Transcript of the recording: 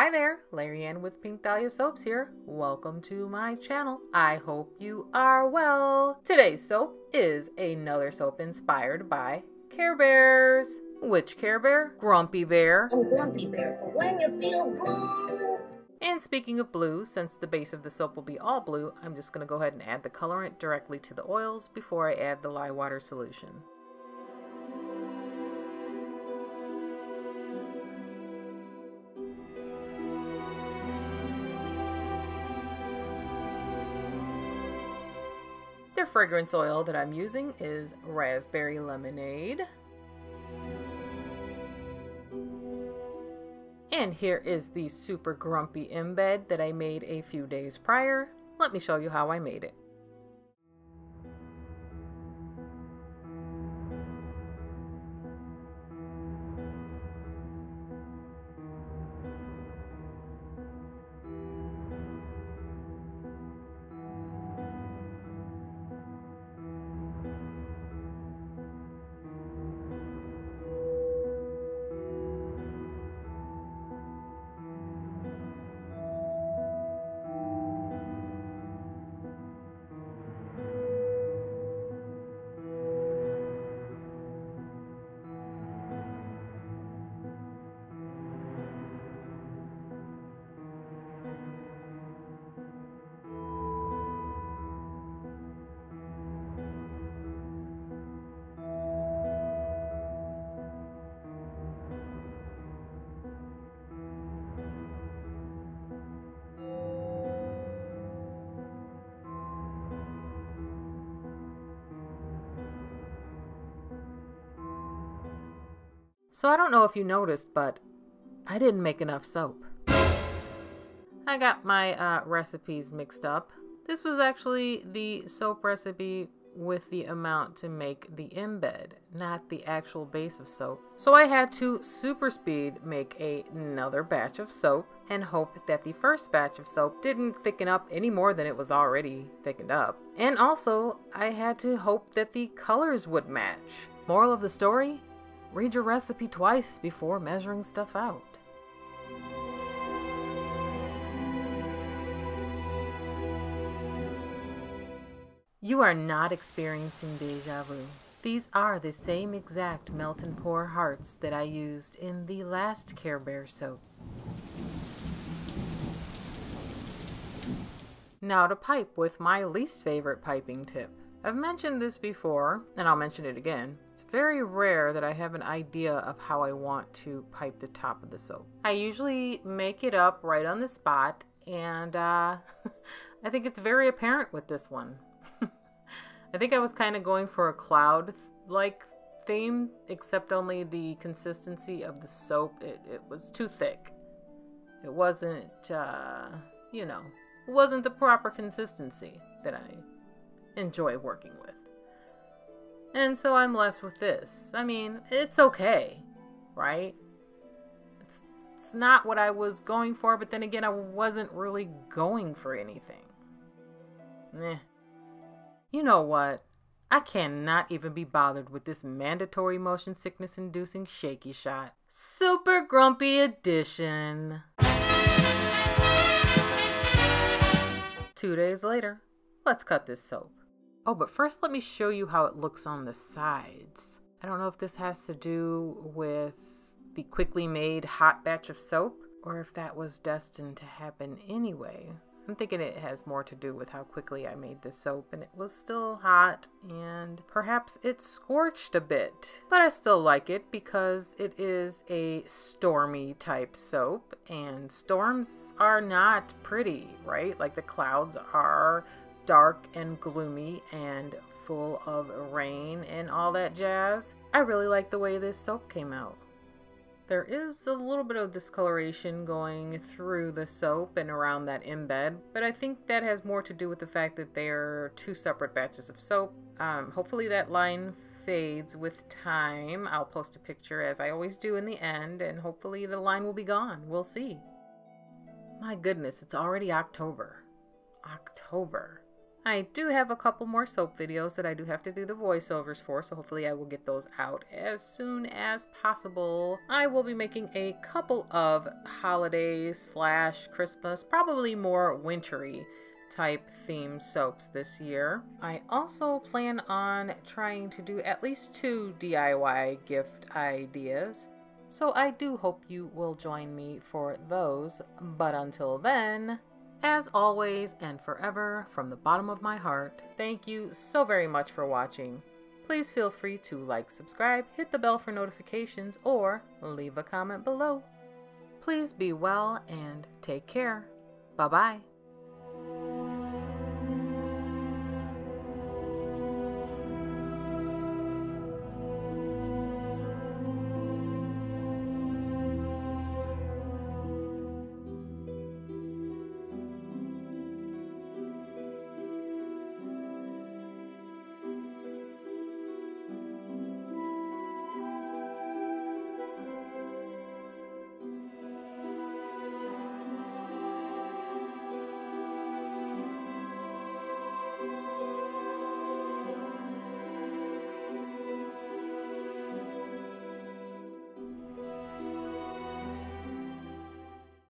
Hi there, Larry Ann with Pink Dahlia Soaps here. Welcome to my channel. I hope you are well. Today's soap is another soap inspired by Care Bears. Which Care Bear? Grumpy Bear. I'm Grumpy Bear, but when you feel blue. And speaking of blue, since the base of the soap will be all blue, I'm just going to go ahead and add the colorant directly to the oils before I add the lye water solution. The fragrance oil that I'm using is Raspberry Lemonade. And here is the super grumpy embed that I made a few days prior. Let me show you how I made it. So I don't know if you noticed, but I didn't make enough soap. I got my recipes mixed up. This was actually the soap recipe with the amount to make the embed, not the actual base of soap. So I had to super speed make another batch of soap and hope that the first batch of soap didn't thicken up any more than it was already thickened up. And also, I had to hope that the colors would match. Moral of the story? Read your recipe twice before measuring stuff out. You are not experiencing deja vu. These are the same exact melt and pour hearts that I used in the last Care Bear soap. Now to pipe with my least favorite piping tip. I've mentioned this before, and I'll mention it again. It's very rare that I have an idea of how I want to pipe the top of the soap. I usually make it up right on the spot, and I think it's very apparent with this one. I think I was kind of going for a cloud-like theme, except only the consistency of the soap, it was too thick. It wasn't, you know, it wasn't the proper consistency that I enjoy working with. And so I'm left with this. I mean, it's okay, right? It's not what I was going for, but then again, I wasn't really going for anything. Meh. You know what? I cannot even be bothered with this mandatory motion sickness inducing shaky shot. Super Grumpy Edition. 2 days later, let's cut this soap. Oh, but first let me show you how it looks on the sides. I don't know if this has to do with the quickly made hot batch of soap, or if that was destined to happen anyway. I'm thinking it has more to do with how quickly I made this soap and it was still hot and perhaps it scorched a bit. But I still like it because it is a stormy type soap and storms are not pretty, right? Like the clouds are dark and gloomy and full of rain and all that jazz. I really like the way this soap came out. There is a little bit of discoloration going through the soap and around that embed, but I think that has more to do with the fact that they are two separate batches of soap. Hopefully that line fades with time. I'll post a picture as I always do in the end, and hopefully the line will be gone. We'll see. My goodness, it's already October. October. I do have a couple more soap videos that I do have to do the voiceovers for, so hopefully I will get those out as soon as possible. I will be making a couple of holiday / Christmas, probably more wintry type theme soaps this year. I also plan on trying to do at least 2 DIY gift ideas, so I do hope you will join me for those. But until then, as always and forever, from the bottom of my heart, thank you so very much for watching. Please feel free to like, subscribe, hit the bell for notifications, or leave a comment below. Please be well and take care. Bye-bye.